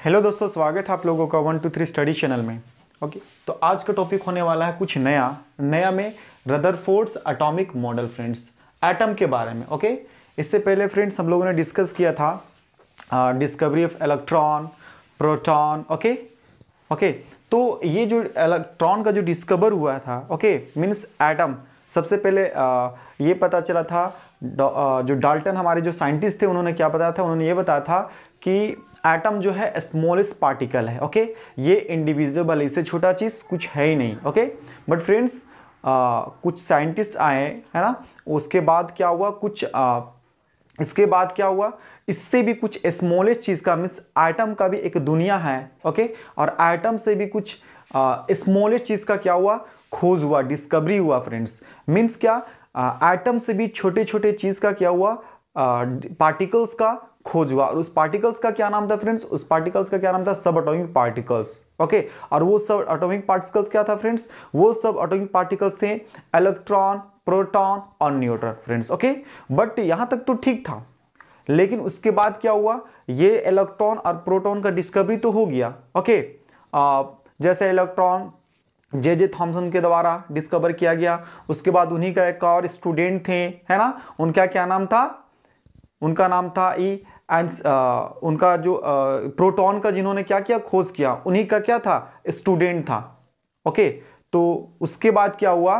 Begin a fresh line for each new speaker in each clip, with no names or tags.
Hello दोस्तों, स्वागत है आप लोगों का 1 2 3 स्टडी चैनल में। ओके, तो आज का टॉपिक होने वाला है कुछ नया में Rutherford's atomic model friends, atom के बारे में। ओके, इससे पहले फ्रेंड्स हम लोगों ने डिस्कस किया था discovery of electron, proton. Okay, तो ये जो इलेक्ट्रॉन का जो डिस्कवर हुआ था, ओके मीन्स एटम, सबसे पहले ये पता चला था जो डाल्टन हमारे जो साइंटिस्ट थे उन्होंने क्या बताया था, उन्होंने ये बताया था कि एटम जो है स्मॉलेस्ट पार्टिकल है। ओके, ये इंडिविजिबल है, इससे छोटा चीज़ कुछ है ही नहीं। ओके, बट फ्रेंड्स कुछ साइंटिस्ट आए, है ना, उसके बाद क्या हुआ, इसके बाद क्या हुआ, इससे भी कुछ स्मॉलेस्ट चीज़ का मीन्स एटम का भी एक दुनिया है। ओके, और एटम से भी कुछ स्मॉलेस्ट चीज़ का क्या हुआ, खोज हुआ, डिस्कवरी हुआ फ्रेंड्स। मीन्स क्या, एटम से भी छोटे छोटे चीज़ का क्या हुआ, पार्टिकल्स का खोज हुआ। और उस पार्टिकल्स का क्या नाम था फ्रेंड्स, उस पार्टिकल्स का क्या नाम था, सब एटॉमिक पार्टिकल्स। ओके, और वो सब एटॉमिक पार्टिकल्स क्या था फ्रेंड्स, वो सब एटॉमिक पार्टिकल्स थे इलेक्ट्रॉन, प्रोटॉन और न्यूट्रॉन फ्रेंड्स। ओके, बट यहां तक तो ठीक था, लेकिन उसके बाद क्या हुआ, ये इलेक्ट्रॉन और प्रोटॉन का डिस्कवरी तो हो गया। ओके, जैसे इलेक्ट्रॉन जे थॉमसन के द्वारा डिस्कवर किया गया, उसके बाद उन्हीं का एक और स्टूडेंट थे, है ना, उनका क्या नाम था, उनका नाम था उनका जो प्रोटॉन का जिन्होंने क्या किया, खोज किया, उन्हीं का क्या था, स्टूडेंट था। ओके, तो उसके बाद क्या हुआ,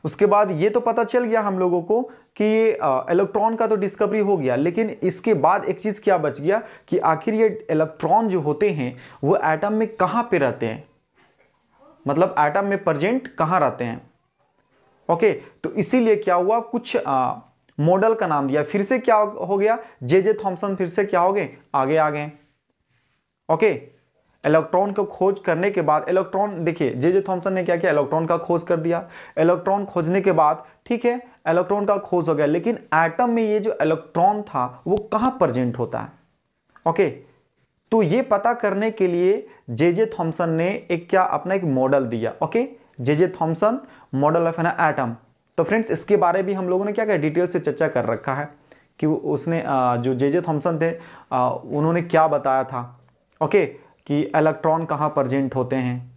उसके बाद ये तो पता चल गया हम लोगों को कि ये इलेक्ट्रॉन का तो डिस्कवरी हो गया, लेकिन इसके बाद एक चीज क्या बच गया कि आखिर ये इलेक्ट्रॉन जो होते हैं वो एटम में कहां पे रहते हैं, मतलब एटम में प्रेजेंट कहां रहते हैं। ओके, तो इसीलिए क्या हुआ, कुछ मॉडल का नाम दिया, फिर से क्या हो गया, जे थॉमसन फिर से क्या हो गए, आगे आ गए। ओके, इलेक्ट्रॉन को खोज करने के बाद, इलेक्ट्रॉन देखिए जे थॉमसन ने क्या किया, इलेक्ट्रॉन का खोज कर दिया। इलेक्ट्रॉन खोजने के बाद ठीक है, इलेक्ट्रॉन का खोज हो गया, लेकिन एटम में ये जो इलेक्ट्रॉन था वो कहां प्रेजेंट होता है। ओके, तो ये पता करने के लिए जे थॉमसन ने एक क्या अपना एक मॉडल दिया। Okay, J Thomson model of an atom. तो फ्रेंड्स इसके बारे भी हम लोगों ने क्या क्या डिटेल से चर्चा कर रखा है कि उसने जो जे थॉमसन थे उन्होंने क्या बताया था। ओके, कि इलेक्ट्रॉन कहाँ प्रेजेंट होते हैं,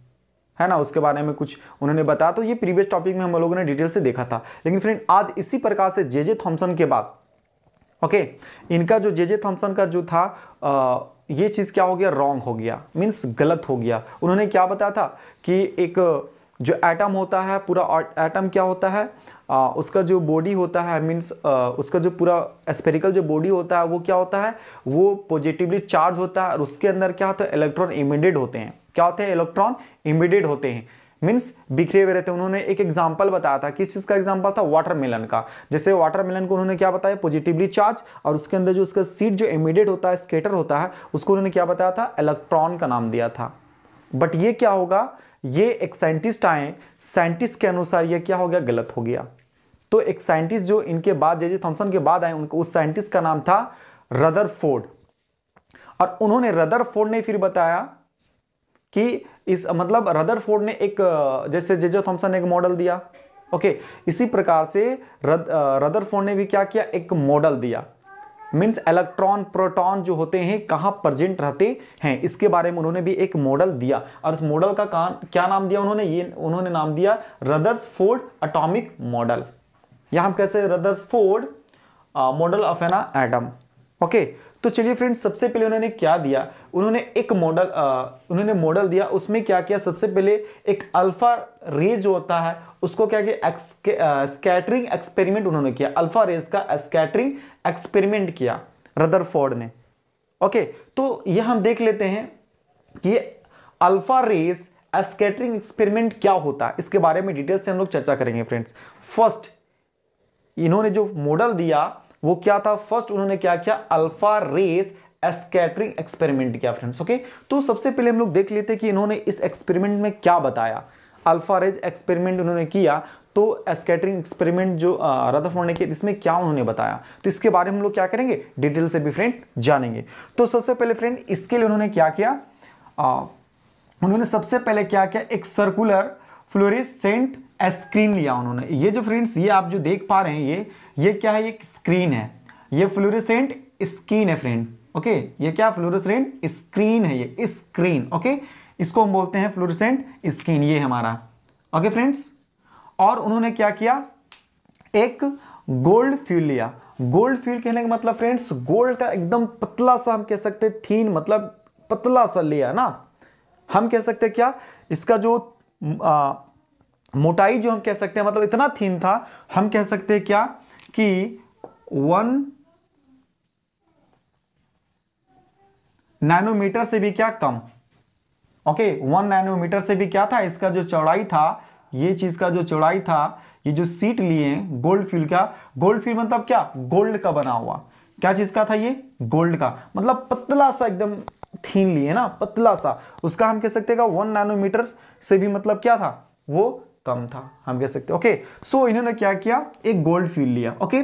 है ना, उसके बारे में कुछ उन्होंने बताया। तो ये प्रीवियस टॉपिक में हम लोगों ने डिटेल से देखा था। लेकिन फ्रेंड आज इसी प्रकार से जे थॉमसन के बाद, ओके, इनका जो जे थॉमसन का जो था ये चीज़ क्या हो गया, रॉन्ग हो गया, मीन्स गलत हो गया। उन्होंने क्या बताया था कि एक जो एटम होता है, पूरा एटम क्या होता है, उसका जो बॉडी होता है, मीन्स उसका जो पूरा स्फेरिकल जो बॉडी होता है वो क्या होता है, वो पॉजिटिवली चार्ज होता है, और उसके अंदर क्या होता है, इलेक्ट्रॉन इमिटेड होते हैं। क्या होते हैं, इलेक्ट्रॉन इमिटेड होते हैं, मीन्स बिखरे हुए रहते हैं। उन्होंने एक एग्जांपल बताया था, किस चीज का एग्जांपल था, वाटरमेलन का। जैसे वाटरमेलन को उन्होंने क्या बताया, पॉजिटिवली चार्ज, और उसके अंदर जो उसका सीड जो इमिटेड होता है, स्कैटर होता है, उसको उन्होंने क्या बताया था, इलेक्ट्रॉन का नाम दिया था। बट ये क्या होगा, ये एक साइंटिस्ट आए, साइंटिस्ट के अनुसार ये क्या हो गया, गलत हो गया। तो एक साइंटिस्ट जो इनके बाद जे थॉमसन के बाद आए, उनको उस साइंटिस्ट का नाम था रदरफोर्ड। और उन्होंने रदरफोर्ड ने फिर बताया कि इस मतलब रदरफोर्ड ने एक जैसे जे थॉमसन ने एक मॉडल दिया। ओके, इसी प्रकार से रदरफोर्ड ने भी क्या किया, एक मॉडल दिया, मीन्स इलेक्ट्रॉन प्रोटॉन जो होते हैं कहां प्रेजेंट रहते हैं, इसके बारे में उन्होंने भी एक मॉडल दिया। और उस मॉडल का क्या नाम दिया उन्होंने नाम दिया रदरफोर्ड एटॉमिक मॉडल, या हम कैसे, Rutherford model of an atom. Okay, तो चलिए फ्रेंड्स, सबसे पहले उन्होंने क्या दिया, उन्होंने एक मॉडल दिया। उसमें क्या किया, सबसे पहले एक अल्फा रे जो होता है उसको क्या किया, स्कैटरिंग एक्सपेरिमेंट उन्होंने किया, अल्फा रेज का स्कैटरिंग एक्सपेरिमेंट किया रदरफोर्ड ने। ओके, तो ये हम देख लेते हैं कि अल्फा रेज स्कैटरिंग एक्सपेरिमेंट क्या होता है, इसके बारे में डिटेल से हम लोग चर्चा करेंगे फ्रेंड्स। फर्स्ट इन्होंने जो मॉडल दिया वो क्या था, फर्स्ट उन्होंने क्या किया, अल्फा रेज स्कैटरिंग एक्सपेरिमेंट किया फ्रेंड्स। ओके, तो सबसे पहले हम लोग देख लेते हैं कि इन्होंने इस एक्सपेरिमेंट में क्या बताया। अल्फा रेज एक्सपेरिमेंट उन्होंने किया, तो स्कैटरिंग एक्सपेरिमेंट जो रदरफोर्ड ने किया, इसमें क्या उन्होंने बताया, तो इसके बारे में हम लोग क्या करेंगे, डिटेल से भी फ्रेंड जानेंगे। तो सबसे पहले फ्रेंड इसके लिए उन्होंने क्या किया, उन्होंने सबसे पहले क्या किया, एक सर्कुलर फ्लोरेसेंट स्क्रीन लिया उन्होंने। ये जो फ्रेंड्स, ये आप जो देख पा रहे हैं, ये क्या है, ये स्क्रीन है, ये फ्लोरेसेंट स्क्रीन है फ्रेंड। ओके, ये क्या फ्लोरोसेंट स्क्रीन है, ये स्क्रीन। ओके, इसको हम बोलते हैं फ्लोरोसेंट स्क्रीन, ये हमारा। ओके फ्रेंड्स, और उन्होंने क्या किया, एक गोल्ड फ्यूल लिया। गोल्ड फ्यूल कहने का मतलब फ्रेंड्स गोल्ड का एकदम पतला सा, हम कह सकते हैं थीन, मतलब पतला सा लिया ना। हम कह सकते हैं क्या, इसका जो मोटाई जो हम कह सकते हैं, मतलब इतना थीन था, हम कह सकते हैं क्या कि 1 नैनोमीटर से भी क्या कम। ओके, 1 नैनोमीटर से भी क्या था, इसका जो चौड़ाई था, ये चीज का जो चौड़ाई था, ये जो सीट लिए गोल्ड फ्यूल का, गोल्ड फ्यूल मतलब क्या, गोल्ड का बना हुआ। क्या चीज का था ये, गोल्ड का, मतलब पतला सा एकदम थीन लिए ना, पतला सा, उसका हम कह सकते हैं 1 नैनोमीटर से भी मतलब क्या था, वो कम था, हम कह सकते हैं। ओके, सो इन्होंने क्या किया, एक गोल्ड फ्यूल लिया। ओके,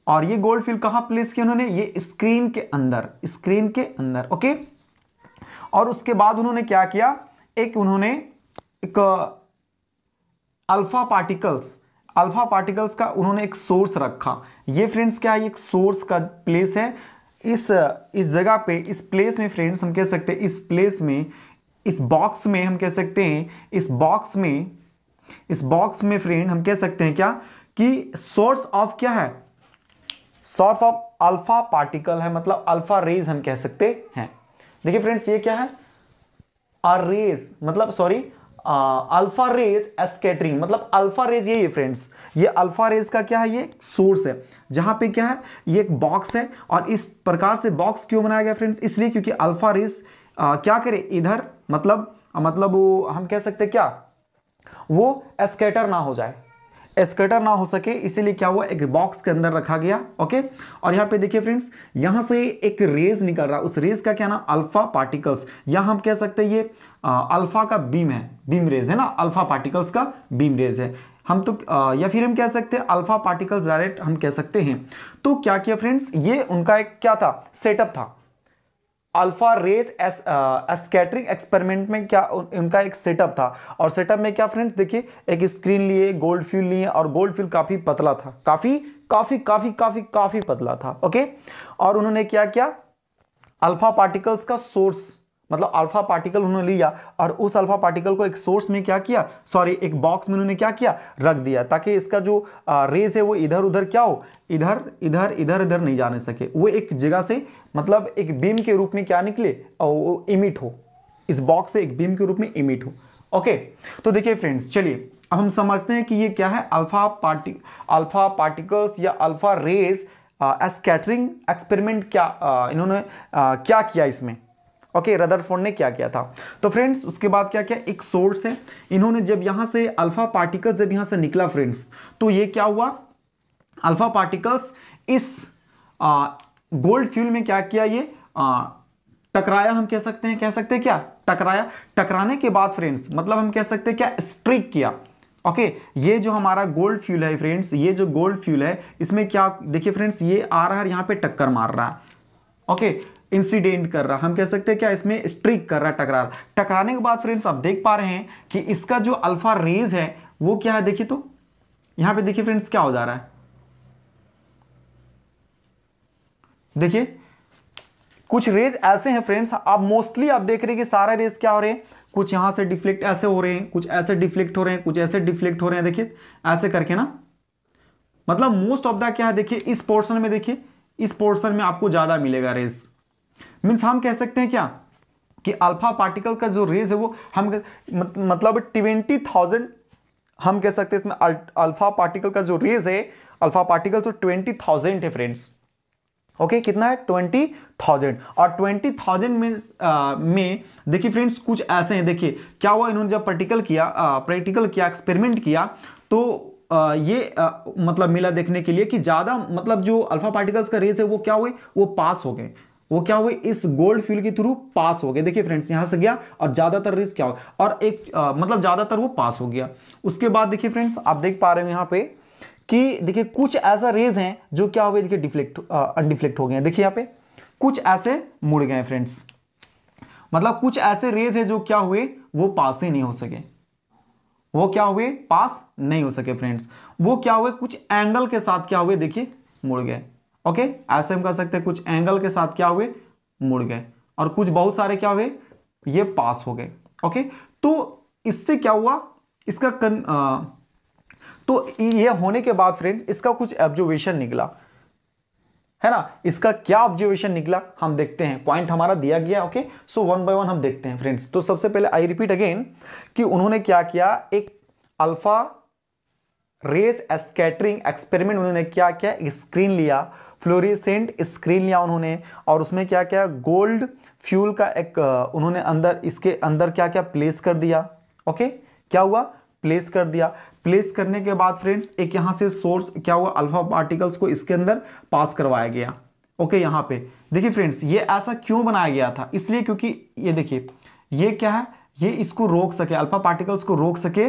और ये गोल्ड फ्यूल कहां प्लेस किया उन्होंने, ये स्क्रीन के अंदर, स्क्रीन के अंदर। ओके, और उसके बाद उन्होंने क्या किया, उन्होंने एक अल्फा पार्टिकल्स का उन्होंने एक सोर्स रखा। ये फ्रेंड्स क्या है, एक सोर्स का प्लेस है इस जगह पे, इस प्लेस में फ्रेंड्स हम कह सकते हैं, इस प्लेस में, इस बॉक्स में हम कह सकते हैं, इस बॉक्स में फ्रेंड हम कह सकते हैं क्या कि सोर्स ऑफ क्या है, सोर्स ऑफ अल्फा पार्टिकल है, मतलब अल्फा रेज हम कह सकते हैं। देखिए फ्रेंड्स, ये क्या है, रेज, मतलब सॉरी, अल्फा रेज स्कैटरिंग, मतलब अल्फा रेज, ये फ्रेंड्स, ये अल्फा रेज का क्या है, ये सोर्स है, जहां पे क्या है, ये एक बॉक्स है। और इस प्रकार से बॉक्स क्यों बनाया गया फ्रेंड्स, इसलिए क्योंकि अल्फा रेज क्या करे इधर, मतलब वो हम कह सकते क्या, वो स्कैटर ना हो जाए, स्कैटर ना हो सके, इसीलिए क्या हुआ, एक बॉक्स के अंदर रखा गया। ओके, और यहाँ पे देखिए फ्रेंड्स, यहां से एक रेज निकल रहा है, उस रेज का क्या नाम, अल्फा पार्टिकल्स, या हम कह सकते हैं ये अल्फा का बीम है, बीम रेज है ना, अल्फा पार्टिकल्स का बीम रेज है हम तो, या फिर हम कह सकते हैं अल्फा पार्टिकल्स डायरेक्ट हम कह सकते हैं। तो क्या किया फ्रेंड्स, ये उनका एक क्या था, सेटअप था, अल्फा रेज स्कैटरिंग एक्सपेरिमेंट में क्या उनका एक सेटअप था। और सेटअप में क्या फ्रेंड्स, देखिए एक स्क्रीन लिए, गोल्ड फ्यूल लिए, और गोल्ड फ्यूल काफी पतला था, काफी पतला था। ओके, और उन्होंने क्या किया, अल्फा पार्टिकल्स का सोर्स, मतलब अल्फा पार्टिकल उन्होंने लिया और उस अल्फा पार्टिकल को एक सोर्स में क्या किया, सॉरी एक बॉक्स में उन्होंने क्या किया, रख दिया, ताकि इसका जो रेज है वो इधर उधर क्या हो, इधर नहीं जाने सके, वो एक जगह से, मतलब एक बीम के रूप में क्या निकले, और इमिट हो, इस बॉक्स से एक बीम के रूप में इमिट हो। ओके, तो देखिए फ्रेंड्स, चलिए अब हम समझते हैं कि ये क्या है, अल्फा पार्टिकल्स या अल्फा रेज स्कैटरिंग एक्सपेरिमेंट, क्या इन्होंने क्या किया इसमें। ओके, रदरफोर्ड ने क्या किया था। तो फ्रेंड्स उसके बाद क्या किया, एक सोर्स है, इन्होंने जब यहां से अल्फा पार्टिकल्स जब यहां से निकला फ्रेंड्स, तो ये क्या हुआ, अल्फा पार्टिकल्स इस गोल्ड फ्यूल में क्या किया, ये टकराया, हम कह सकते हैं क्या, टकराया। टकराने के बाद फ्रेंड्स मतलब हम कह सकते हैं क्या, स्ट्रिक किया। ओके, ये जो हमारा गोल्ड फ्यूल है फ्रेंड्स, ये जो गोल्ड फ्यूल है, इसमें क्या देखिए फ्रेंड्स, ये आ रहा है यहां पे टक्कर मार रहा है। ओके, इंसिडेंट कर रहा, हम कह सकते हैं क्या, इसमें स्ट्रिक कर रहा, टकरा रहा। टकराने के बाद फ्रेंड्स आप देख पा रहे हैं कि इसका जो अल्फा रेज है वो क्या है, देखिए तो यहां पे देखिए फ्रेंड्स क्या हो जा रहा है, देखिए कुछ रेज ऐसे हैं फ्रेंड्स, आप मोस्टली आप देख रहे हैं कि सारे रेज क्या हो रहे हैं, कुछ यहां से डिफ्लेक्ट ऐसे हो रहे हैं, कुछ ऐसे डिफ्लेक्ट हो रहे हैं, कुछ ऐसे डिफ्लेक्ट हो रहे हैं, देखिए ऐसे करके ना, मतलब मोस्ट ऑफ द क्या है, देखिए इस पोर्शन में, देखिए इस पोर्शन में आपको ज्यादा मिलेगा रेज। मीन्स हम कह सकते हैं क्या कि अल्फा पार्टिकल का जो रेज है वो हम मतलब 20,000 हम कह सकते हैं इसमें अल्फा पार्टिकल का जो रेज है, अल्फा पार्टिकल तो 20,000 है फ्रेंड्स। ओके, कितना है, 20,000। और 20,000 में देखिए फ्रेंड्स कुछ ऐसे हैं, देखिए क्या हुआ, इन्होंने जब प्रैक्टिकल किया एक्सपेरिमेंट किया, तो ये मतलब मिला देखने के लिए कि ज्यादा मतलब जो अल्फा पार्टिकल्स का रेज है वो क्या हुए, वो पास हो गए, वो क्या हुए, इस गोल्ड फ्यूल के थ्रू पास हो गए। देखिए फ्रेंड्स यहां से गया और ज्यादातर रेज क्या हो, और एक मतलब ज्यादातर वो पास हो गया। उसके बाद देखिए फ्रेंड्स आप देख पा रहे हो यहां पे कि देखिए कुछ ऐसा रेज हैं जो क्या हुए, देखिए डिफ्लेक्ट अनडिफ्लेक्ट हो गए हैं, देखिए यहां पे कुछ ऐसे मुड़ गए फ्रेंड्स, मतलब कुछ ऐसे रेज है जो क्या हुए, वो पास ही नहीं हो सके, वो क्या हुए, पास नहीं हो सके फ्रेंड्स। वो क्या हुए, कुछ एंगल के साथ क्या हुए, देखिए मुड़ गए। ओके, ऐसे हम कह सकते हैं कुछ एंगल के साथ क्या हुए, मुड़ गए, और कुछ बहुत सारे क्या हुए, ये पास हो गए। ओके, तो इससे क्या हुआ, इसका तो ये होने के बाद फ्रेंड इसका कुछ ऑब्जर्वेशन निकला, है ना। इसका क्या ऑब्जर्वेशन निकला हम देखते हैं, पॉइंट हमारा दिया गया। Okay, so one by one हम देखते हैं फ्रेंड्स। तो सबसे पहले आई रिपीट अगेन कि उन्होंने क्या किया, एक अल्फा रेस स्कैटरिंग एक्सपेरिमेंट उन्होंने क्या किया, स्क्रीन लिया, फ्लोरेसेंट स्क्रीन लिया उन्होंने, और उसमें क्या क्या गोल्ड फ्यूल का एक उन्होंने अंदर, इसके अंदर क्या क्या प्लेस कर दिया। ओके, क्या हुआ, प्लेस कर दिया। प्लेस करने के बाद फ्रेंड्स एक यहां से सोर्स क्या हुआ, अल्फा पार्टिकल्स को इसके अंदर पास करवाया गया। ओके, यहां पे देखिए फ्रेंड्स, ये ऐसा क्यों बनाया गया था, इसलिए क्योंकि ये देखिए ये क्या है, ये इसको रोक सके, अल्फा पार्टिकल्स को रोक सके,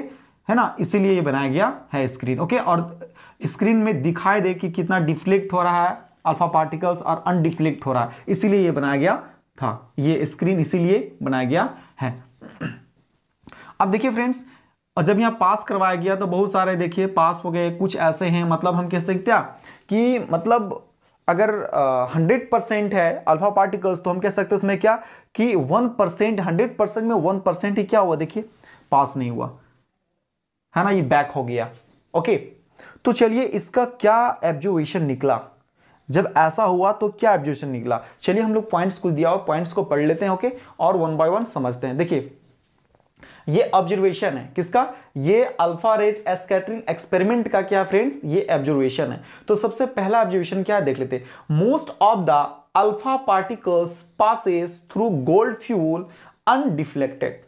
है ना, इसीलिए ये बनाया गया है स्क्रीन। ओके, और स्क्रीन में दिखाई दे कि कितना डिफ्लेक्ट हो रहा है अल्फा पार्टिकल्स और अनडिफ्लेक्ट हो रहा है, इसीलिए ये बनाया गया था, ये स्क्रीन इसीलिए बनाया गया है। अब देखिए फ्रेंड्स, और जब यहां पास करवाया गया तो बहुत सारे देखिए पास हो गए, कुछ ऐसे हैं, मतलब हम कह सकते हैं कि मतलब अगर 100% है अल्फा पार्टिकल्स तो हम कह सकते हैं उसमें क्या कि 1%, 100% में 1% ही क्या हुआ, देखिए पास नहीं हुआ, है ना, ये बैक हो गया। ओके, तो चलिए इसका क्या ऑब्जर्वेशन निकला, जब ऐसा हुआ तो क्या ऑब्जर्वेशन निकला, चलिए हम लोग पॉइंट्स को दिया हुआ पॉइंट्स को पढ़ लेते हैं। ओके, और वन बाय वन समझते हैं। देखिए ये ऑब्जर्वेशन है किसका, ये अल्फा रेज स्कैटरिंग एक्सपेरिमेंट का क्या फ्रेंड्स, ये ऑब्जर्वेशन है। तो सबसे पहला ऑब्जर्वेशन क्या है देख लेते हैं। Most of the alpha particles passes through gold fuel undeflected.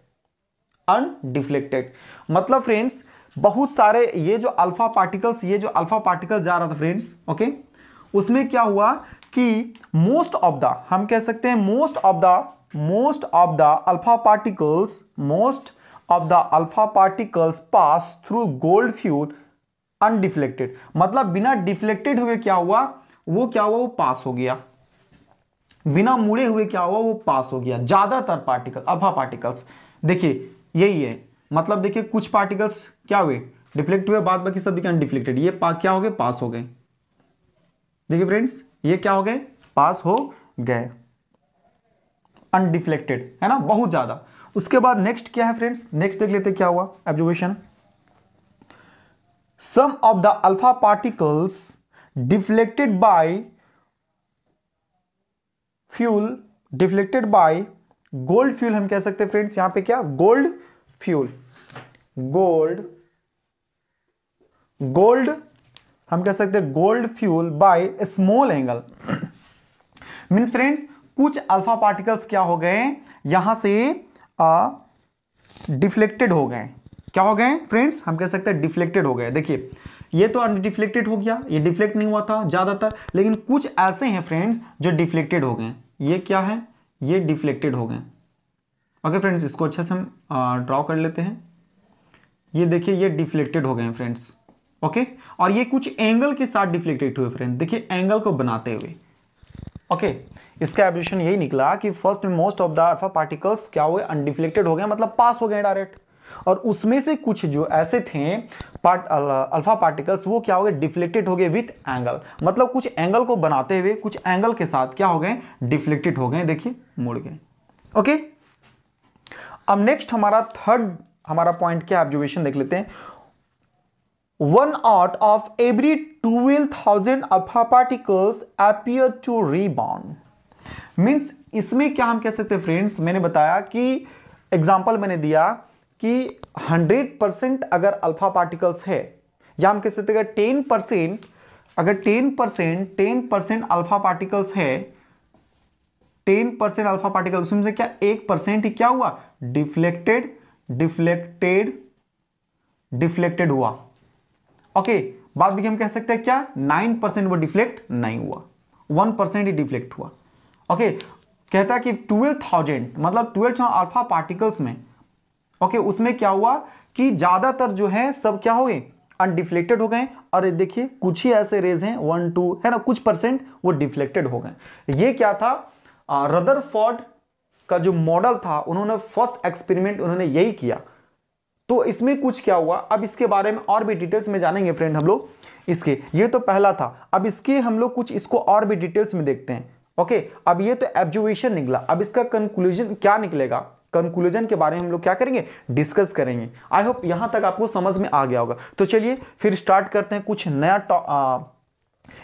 Undeflected मतलब फ्रेंड्स बहुत सारे ये जो अल्फा पार्टिकल जा रहा था फ्रेंड्स, ओके, उसमें क्या हुआ कि मोस्ट ऑफ द, हम कह सकते हैं most of the alpha particles pass through gold fuel undeflected, मतलब बिना डिफ्लेक्टेड हुए क्या हुआ, वो पास हो गया, बिना मुड़े हुए क्या हुआ, वो पास हो गया। ज्यादातर पार्टिकल अल्फा पार्टिकल्स देखिए यही है, मतलब देखिए कुछ पार्टिकल्स क्या हुए, डिफ्लेक्ट हुए, बाद बाकी सब देखिए अनडिफ्लेक्टेड, ये क्या हो गए, पास हो गए। देखिए फ्रेंड्स ये क्या हो गए, पास हो गए, अनडिफ्लेक्टेड, है ना, बहुत ज्यादा। उसके बाद नेक्स्ट क्या है फ्रेंड्स, नेक्स्ट देख लेते क्या हुआ observation. Sum of the alpha particles deflected by gold foil, हम कह सकते हैं फ्रेंड्स यहां पे क्या, गोल्ड हम कह सकते हैं gold fuel by small angle. Means friends कुछ अल्फा पार्टिकल्स क्या हो गए, यहां से डिफ्लेक्टेड हो गए, क्या हो गए फ्रेंड्स, हम कह सकते हैं डिफ्लेक्टेड हो गए। देखिए ये तो अनडिफ्लेक्टेड हो गया, ये डिफ्लेक्ट नहीं हुआ था ज्यादातर, लेकिन कुछ ऐसे हैं फ्रेंड्स जो डिफ्लेक्टेड हो गए, ये क्या है, ये डिफ्लेक्टेड हो गए। ओके फ्रेंड्स, इसको अच्छे से हम ड्रॉ कर लेते हैं। ये देखिए ये डिफ्लेक्टेड हो गए फ्रेंड्स। ओके, और ये कुछ एंगल के साथ डिफ्लेक्टेड हुए फ्रेंड, देखिए एंगल को बनाते हुए। ओके, इसका एब्जर्वेशन यही निकला कि फर्स्ट में most of the alpha particles क्या हुए, अनडिफ्लेक्टेड हो गए, मतलब पास हो गए डायरेक्ट, और उसमें से कुछ जो ऐसे थे अल्फा पार्टिकल्स वो क्या हो गए, डिफ्लेक्टेड हो गए विथ एंगल, मतलब कुछ एंगल को बनाते हुए कुछ एंगल के साथ क्या हो गए, डिफ्लेक्टेड हो गए, देखिए मुड़ गए। ओके, अब नेक्स्ट हमारा पॉइंट क्या ऑब्जर्वेशन देख लेते हैं। 1 out of every 12,000 alpha particles appear to rebound। Means इसमें क्या हम कह सकते हैं फ्रेंड्स, मैंने बताया कि एग्जाम्पल मैंने दिया कि 100% अगर अल्फा पार्टिकल्स है, या हम कह सकते हैं 10%, अगर 10% अल्फा पार्टिकल्स है, 10% अल्फा पार्टिकल्स, उसमें से क्या 1% ही क्या हुआ, डिफ्लेक्टेड हुआ। ओके, बाद में हम कह सकते हैं क्या 9% वो डिफ्लेक्ट नहीं हुआ, 1% ही डिफ्लेक्ट हुआ। ओके, कहता है कि 12,000 मतलब 12,000 अल्फा पार्टिकल्स में, ओके, उसमें क्या हुआ कि ज्यादातर जो है सब क्या हो गए, अनडिफ्लेक्टेड हो गए, और देखिए कुछ ही ऐसे रेज हैं 1-2 है ना, कुछ परसेंट वो डिफ्लेक्टेड हो गए। ये क्या था, रदरफोर्ड का जो मॉडल था, उन्होंने फर्स्ट एक्सपेरिमेंट उन्होंने यही किया। तो इसमें कुछ क्या हुआ, अब इसके बारे में और भी डिटेल्स में जानेंगे फ्रेंड हम लोग इसके, ये तो पहला था, अब इसके हम लोग कुछ इसको और भी डिटेल्स में देखते हैं। ओके, अब ये तो एब्जर्वेशन निकला, अब इसका कंक्लूजन क्या निकलेगा, कंक्लूजन के बारे में हम लोग क्या करेंगे, डिस्कस करेंगे। आई होप यहां तक आपको समझ में आ गया होगा। तो चलिए फिर स्टार्ट करते हैं, कुछ नया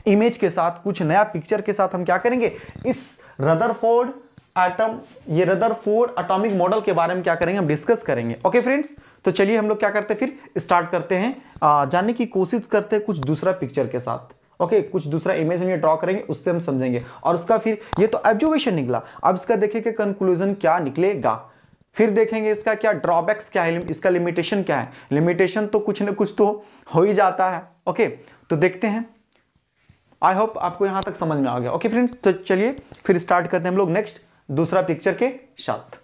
इमेज के साथ, कुछ नया पिक्चर के साथ हम क्या करेंगे, इस रदरफोर्ड एटॉमिक मॉडल के बारे में क्या करेंगे, हम डिस्कस करेंगे। ओके फ्रेंड्स, तो चलिए हम लोग क्या करते हैं, फिर स्टार्ट करते हैं, जानने की कोशिश करते हैं कुछ दूसरा पिक्चर के साथ। ओके, कुछ दूसरा इमेज हम ये ड्रॉ करेंगे, उससे हम समझेंगे, और उसका फिर ये तो ऑब्जर्वेशन निकला, अब इसका देखेंगे कंक्लूजन क्या निकलेगा, फिर देखेंगे इसका क्या ड्रॉबैक्स क्या है, इसका लिमिटेशन क्या है। लिमिटेशन तो कुछ ना कुछ तो हो ही जाता है। ओके, तो देखते हैं, आई होप आपको यहां तक समझ में आ गया। ओके फ्रेंड्स, तो चलिए फिर स्टार्ट करते हैं हम लोग नेक्स्ट दूसरा पिक्चर के साथ।